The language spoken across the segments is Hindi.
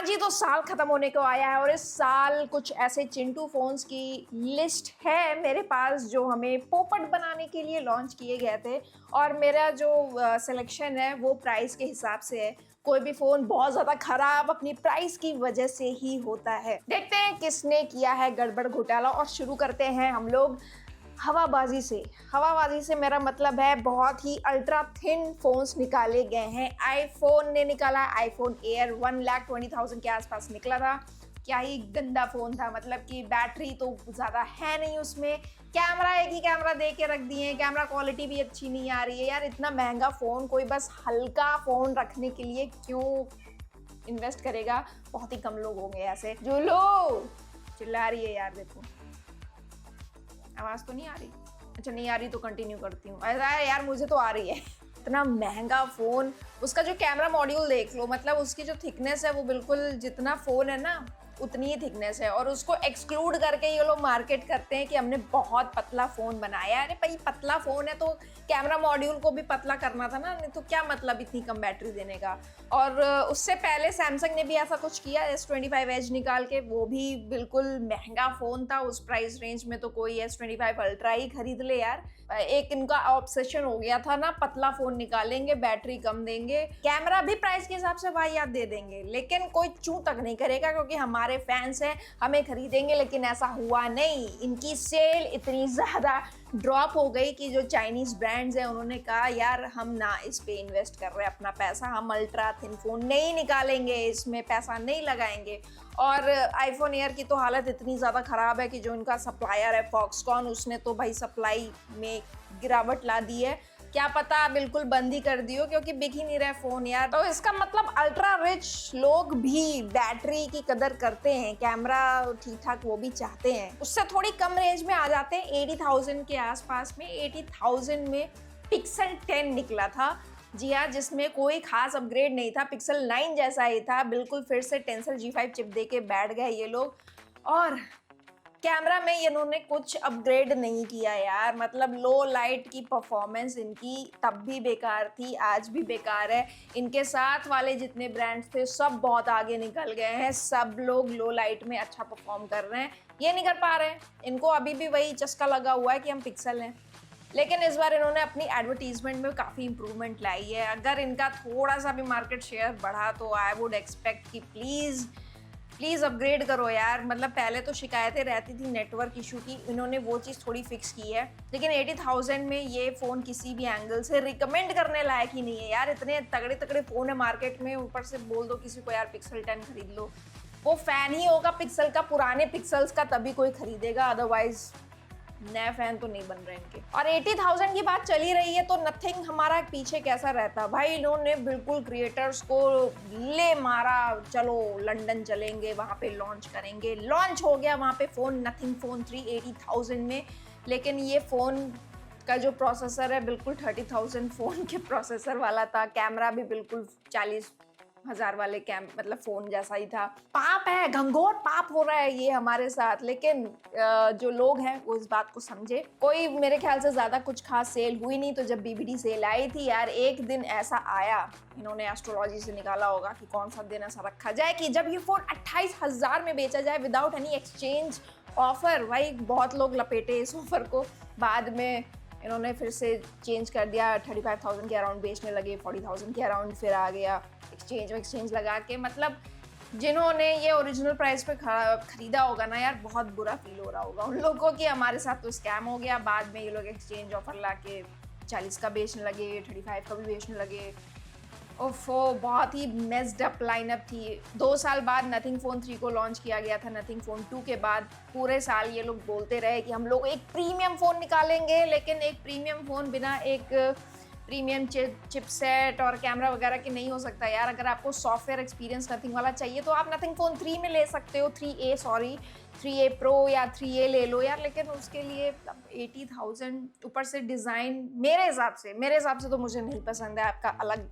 आज ही तो साल खत्म होने को आया है और इस साल कुछ ऐसे चिंटू फोन्स की लिस्ट है मेरे पास जो हमें पोपट बनाने के लिए लॉन्च किए गए थे। और मेरा जो सिलेक्शन है वो प्राइस के हिसाब से है। कोई भी फोन बहुत ज्यादा खराब अपनी प्राइस की वजह से ही होता है। देखते हैं किसने किया है गड़बड़ घोटाला और शुरू करते हैं हम लोग हवाबाजी से। हवाबाजी से मेरा मतलब है बहुत ही अल्ट्रा थिन फोन्स निकाले गए हैं। आईफोन ने निकाला, आईफोन एयर 1,20,000 के आसपास निकला था। क्या ही गंदा फोन था, मतलब कि बैटरी तो ज़्यादा है नहीं उसमें। कैमरा एक ही कैमरा दे के रख दिए, कैमरा क्वालिटी भी अच्छी नहीं आ रही है। यार इतना महंगा फ़ोन कोई बस हल्का फ़ोन रखने के लिए क्यों इन्वेस्ट करेगा। बहुत ही कम लोग होंगे ऐसे जो लोग चिल्ला रही है। यार देखो आवाज तो नहीं आ रही, अच्छा नहीं आ रही तो कंटिन्यू करती हूँ। ऐसा है यार मुझे तो आ रही है। इतना महंगा फोन, उसका जो कैमरा मॉड्यूल देख लो, मतलब उसकी जो थिकनेस है वो बिल्कुल जितना फोन है ना उतनी ही थिकनेस है। और उसको एक्सक्लूड करके ये लोग मार्केट करते हैं कि हमने बहुत पतला फोन बनाया है। अरे भाई पतला फोन है तो कैमरा मॉड्यूल को भी पतला करना था ना, नहीं तो क्या मतलब इतनी कम बैटरी देने का। और उससे पहले सैमसंग ने भी ऐसा कुछ किया, S25 Edge निकाल के, वो भी बिल्कुल महंगा फोन था। उस प्राइस रेंज में तो कोई S25 अल्ट्रा ही खरीद ले यार। एक इनका ऑब्सेशन हो गया था ना, पतला फोन निकालेंगे, बैटरी कम देंगे, कैमरा भी प्राइस के हिसाब से वाहियात दे देंगे, लेकिन कोई चू तक नहीं करेगा क्योंकि हमारे फैंस हैं, हमें खरीदेंगे। लेकिन ऐसा हुआ नहीं। इनकी सेल इतनी ज़्यादा ड्रॉप हो गई कि जो चाइनीज़ ब्रांड्स हैं उन्होंने कहा यार हम ना इस पे इन्वेस्ट कर रहे हैं अपना पैसा, हम अल्ट्रा थिन फ़ोन नहीं निकालेंगे, इसमें पैसा नहीं लगाएंगे। और आईफोन एयर की तो हालत इतनी ज़्यादा ख़राब है कि जो इनका सप्लायर है फॉक्सकॉन, उसने तो भाई सप्लाई में गिरावट ला दी है। क्या पता बिल्कुल बंद ही कर दियो क्योंकि बिक ही नहीं रहा फ़ोन यार। तो इसका मतलब अल्ट्रा रिच लोग भी बैटरी की कदर करते हैं, कैमरा ठीक ठाक वो भी चाहते हैं। उससे थोड़ी कम रेंज में आ जाते हैं, 80,000 के आसपास में। 80,000 में पिक्सल 10 निकला था, जी हाँ, जिसमें कोई खास अपग्रेड नहीं था, पिक्सल 9 जैसा ही था बिल्कुल। फिर से टेंसल G5 चिप दे के बैठ गए ये लोग। और कैमरा में इन्होंने कुछ अपग्रेड नहीं किया यार, मतलब लो लाइट की परफॉर्मेंस इनकी तब भी बेकार थी, आज भी बेकार है। इनके साथ वाले जितने ब्रांड्स थे सब बहुत आगे निकल गए हैं, सब लोग लो लाइट में अच्छा परफॉर्म कर रहे हैं, ये नहीं कर पा रहे हैं। इनको अभी भी वही चस्का लगा हुआ है कि हम पिक्सल हैं। लेकिन इस बार इन्होंने अपनी एडवर्टीजमेंट में काफ़ी इंप्रूवमेंट लाई है। अगर इनका थोड़ा सा भी मार्केट शेयर बढ़ा तो आई वुड एक्सपेक्ट कि प्लीज़ अपग्रेड करो यार। मतलब पहले तो शिकायतें रहती थी नेटवर्क इशू की, इन्होंने वो चीज़ थोड़ी फिक्स की है। लेकिन 80,000 में ये फ़ोन किसी भी एंगल से रिकमेंड करने लायक ही नहीं है यार। इतने तगड़े तगड़े फ़ोन है मार्केट में, ऊपर से बोल दो किसी को यार पिक्सल 10 खरीद लो, वो फ़ैन ही होगा पिक्सल का, पुराने पिक्सल्स का, तभी कोई खरीदेगा, अदरवाइज नया फैन तो नहीं बन रहे इनके। और 80,000 की बात चली रही है तो नथिंग हमारा पीछे कैसा रहता भाई। इन्होंने बिल्कुल क्रिएटर्स को ले मारा, चलो लंदन चलेंगे, वहाँ पे लॉन्च करेंगे। लॉन्च हो गया वहाँ पे फ़ोन, नथिंग फ़ोन 3 80,000 में। लेकिन ये फ़ोन का जो प्रोसेसर है बिल्कुल 30,000 फ़ोन के प्रोसेसर वाला था। कैमरा भी बिल्कुल 40,000 वाले मतलब फ़ोन जैसा ही था। पाप है, घंघोर पाप हो रहा है ये हमारे साथ। लेकिन जो लोग हैं वो इस बात को समझे। कोई मेरे ख्याल से ज़्यादा कुछ खास सेल हुई नहीं। तो जब BBD सेल आई थी यार, एक दिन ऐसा आया, इन्होंने एस्ट्रोलॉजी से निकाला होगा कि कौन सा दिन ऐसा रखा जाए कि जब ये फ़ोन 28,000 में बेचा जाए विदाउट एनी एक्सचेंज ऑफर। भाई बहुत लोग लपेटे इस ऑफर को, बाद में इन्होंने फिर से चेंज कर दिया, 35,000 के अराउंड बेचने लगे, 40,000 के अराउंड फिर आ गया एक्सचेंज लगा के। मतलब जिन्होंने ये ओरिजिनल प्राइस पे खरीदा होगा ना यार, बहुत बुरा फील हो रहा होगा उन लोगों की हमारे साथ तो स्कैम हो गया। बाद में ये लोग एक्सचेंज ऑफर ला के 40 का बेचने लगे, 35 का भी बेचने लगे। ओफो, बहुत ही मेस्ड अप लाइनअप थी। 2 साल बाद नथिंग फ़ोन 3 को लॉन्च किया गया था। नथिंग फ़ोन 2 के बाद पूरे साल ये लोग बोलते रहे कि हम लोग एक प्रीमियम फ़ोन निकालेंगे, लेकिन एक प्रीमियम फ़ोन बिना एक प्रीमियम चिपसेट और कैमरा वगैरह के नहीं हो सकता यार। अगर आपको सॉफ्टवेयर एक्सपीरियंस नथिंग वाला चाहिए तो आप नथिंग फ़ोन 3 में ले सकते हो, 3A प्रो या 3A ले लो यार। लेकिन उसके लिए 80,000, ऊपर से डिज़ाइन मेरे हिसाब से तो मुझे नहीं पसंद है। आपका अलग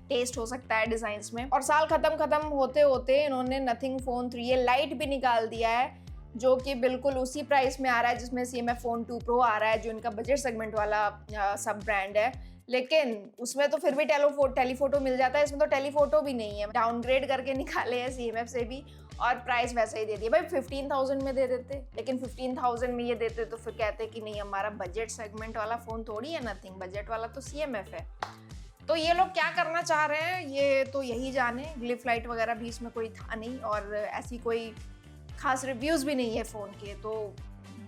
टेस्ट हो सकता है डिज़ाइंस में। और साल खत्म होते होते इन्होंने नथिंग फ़ोन 3A लाइट भी निकाल दिया है, जो कि बिल्कुल उसी प्राइस में आ रहा है जिसमें CMF फ़ोन 2 Pro आ रहा है, जो इनका बजट सेगमेंट वाला सब ब्रांड है। लेकिन उसमें तो फिर भी टेलीफोटो मिल जाता है, इसमें तो टेलीफोटो भी नहीं है। डाउनग्रेड करके निकाले हैं CMF से भी और प्राइस वैसे ही दे दिया। भाई 15,000 में दे देते, लेकिन 15,000 में ये देते तो फिर कहते कि नहीं हमारा बजट सेगमेंट वाला फ़ोन थोड़ी है, नथिंग, बजट वाला तो CMF है। तो ये लोग क्या करना चाह रहे हैं ये तो यही जाने। ग्लिफ लाइट वगैरह भी इसमें कोई था नहीं और ऐसी कोई खास रिव्यूज़ भी नहीं है फ़ोन के, तो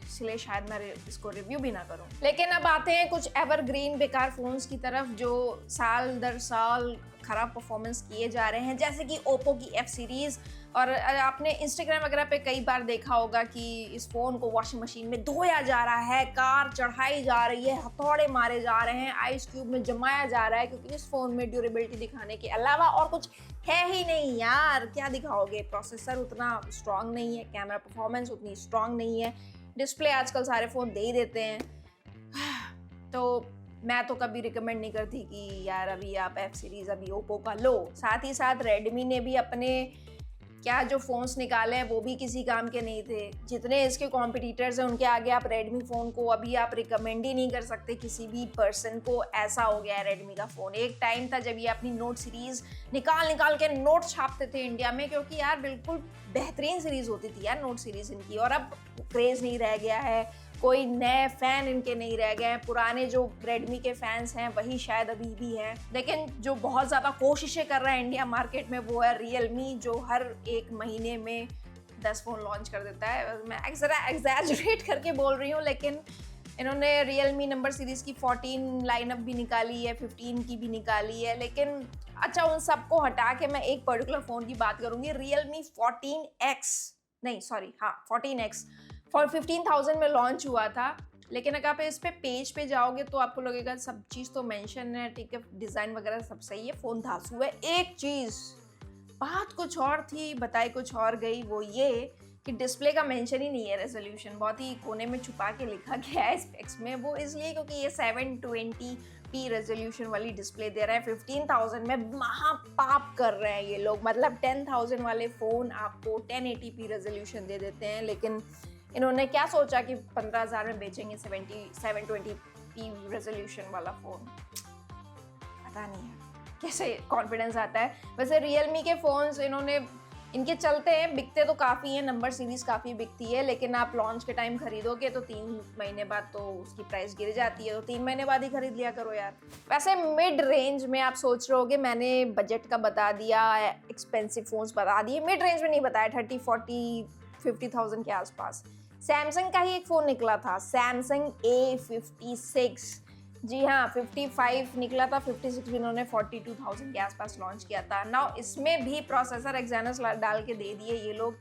इसलिए शायद मैं इसको रिव्यू भी ना करूं। लेकिन अब आते हैं कुछ एवरग्रीन बेकार फोन्स की तरफ जो साल दर साल खराब परफॉर्मेंस किए जा रहे हैं, जैसे कि ओप्पो की F सीरीज़। और आपने इंस्टाग्राम वगैरह पे कई बार देखा होगा कि इस फ़ोन को वॉशिंग मशीन में धोया जा रहा है, कार चढ़ाई जा रही है, हथौड़े मारे जा रहे हैं, आइस क्यूब में जमाया जा रहा है, क्योंकि इस फ़ोन में ड्यूरेबिलिटी दिखाने के अलावा और कुछ है ही नहीं यार। क्या दिखाओगे, प्रोसेसर उतना स्ट्रांग नहीं है, कैमरा परफॉर्मेंस उतनी स्ट्रांग नहीं है, डिस्प्ले आजकल सारे फ़ोन दे ही देते हैं। तो मैं तो कभी रिकमेंड नहीं करती कि यार अभी आप F सीरीज़ अभी ओप्पो का लो। साथ ही साथ रेडमी ने भी अपने क्या जो फ़ोन्स निकाले हैं वो भी किसी काम के नहीं थे। जितने इसके कॉम्पिटिटर्स हैं उनके आगे आप रेडमी फ़ोन को अभी आप रिकमेंड ही नहीं कर सकते किसी भी पर्सन को। ऐसा हो गया है रेडमी का फ़ोन। एक टाइम था जब ये अपनी नोट सीरीज़ निकाल के नोट छापते थे इंडिया में, क्योंकि यार बिल्कुल बेहतरीन सीरीज़ होती थी यार नोट सीरीज़ इनकी। और अब क्रेज़ नहीं रह गया है, कोई नए फ़ैन इनके नहीं रह गए हैं। पुराने जो रेडमी के फैंस हैं वही शायद अभी भी हैं। लेकिन जो बहुत ज़्यादा कोशिशें कर रहा है इंडिया मार्केट में वो है रियलमी, जो हर एक महीने में 10 फ़ोन लॉन्च कर देता है। मैं एग्जैजरेट करके बोल रही हूँ, लेकिन इन्होंने रियलमी नंबर सीरीज़ की 14 लाइनअप भी निकाली है, 15 की भी निकाली है। लेकिन अच्छा, उन सबको हटा के मैं एक पर्टिकुलर फ़ोन की बात करूँगी, रियलमी 14X फॉर 15,000 में लॉन्च हुआ था। लेकिन अगर आप इस पे पेज पे जाओगे तो आपको लगेगा सब चीज़ तो मेंशन है, ठीक है, डिज़ाइन वगैरह सब सही है, फ़ोन धांसू है। एक चीज़ बात कुछ और थी, बताई कुछ और गई, वो ये कि डिस्प्ले का मेंशन ही नहीं है। रेजोल्यूशन बहुत ही कोने में छुपा के लिखा गया है स्पेक्स में, वो इसलिए क्योंकि ये 720p रेजोल्यूशन वाली डिस्प्ले दे रहा है। 15,000 में महापाप कर रहे हैं ये लोग। मतलब 10,000 वाले फ़ोन आपको 1080p रेजोल्यूशन दे देते हैं, लेकिन इन्होंने क्या सोचा कि 15,000 में बेचेंगे 720p रेजोल्यूशन वाला फ़ोन। पता नहीं है कैसे कॉन्फिडेंस आता है। वैसे रियलमी के फ़ोन्स इनके चलते हैं, बिकते तो काफ़ी हैं, नंबर सीरीज़ काफ़ी बिकती है, लेकिन आप लॉन्च के टाइम खरीदोगे तो 3 महीने बाद तो उसकी प्राइस गिर जाती है, तो 3 महीने बाद ही खरीद लिया करो यार। वैसे मिड रेंज में आप सोच रहे होगे मैंने बजट का बता दिया, एक्सपेंसिव फ़ोन्स बता दिए, मिड रेंज में नहीं बताया। 30, 40, 50,000 के आसपास सैमसंग का ही एक फ़ोन निकला था, सैमसंग A56। जी हाँ, 55 निकला था, 56 भी इन्होंने 42,000 के आसपास लॉन्च किया था। नाउ इसमें भी प्रोसेसर एक्साइनस डाल के दे दिए ये लोग।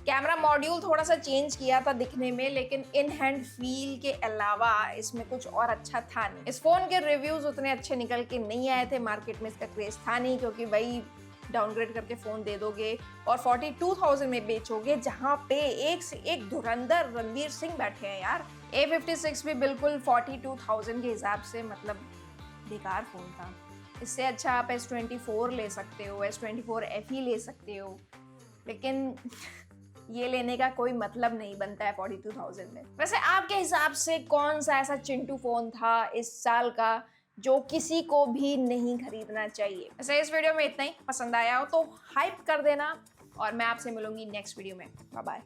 कैमरा मॉड्यूल थोड़ा सा चेंज किया था दिखने में, लेकिन इन हैंड फील के अलावा इसमें कुछ और अच्छा था नहीं। इस फ़ोन के रिव्यूज़ उतने अच्छे निकल के नहीं आए थे, मार्केट में इसका क्रेज़ था नहीं, क्योंकि भाई डाउनग्रेड करके फ़ोन दे दोगे और 42,000 में बेचोगे, जहाँ पे एक से एक धुरंधर रणवीर सिंह बैठे हैं यार। A56 भी बिल्कुल 42,000 के हिसाब से मतलब बेकार फ़ोन था। इससे अच्छा आप S24 ले सकते हो, S24 FE ले सकते हो, लेकिन ये लेने का कोई मतलब नहीं बनता है 42,000 में। वैसे आपके हिसाब से कौन सा ऐसा चिंटू फ़ोन था इस साल का जो किसी को भी नहीं खरीदना चाहिए? वैसे इस वीडियो में इतना ही। पसंद आया हो तो हाइप कर देना और मैं आपसे मिलूंगी नेक्स्ट वीडियो में। Bye bye.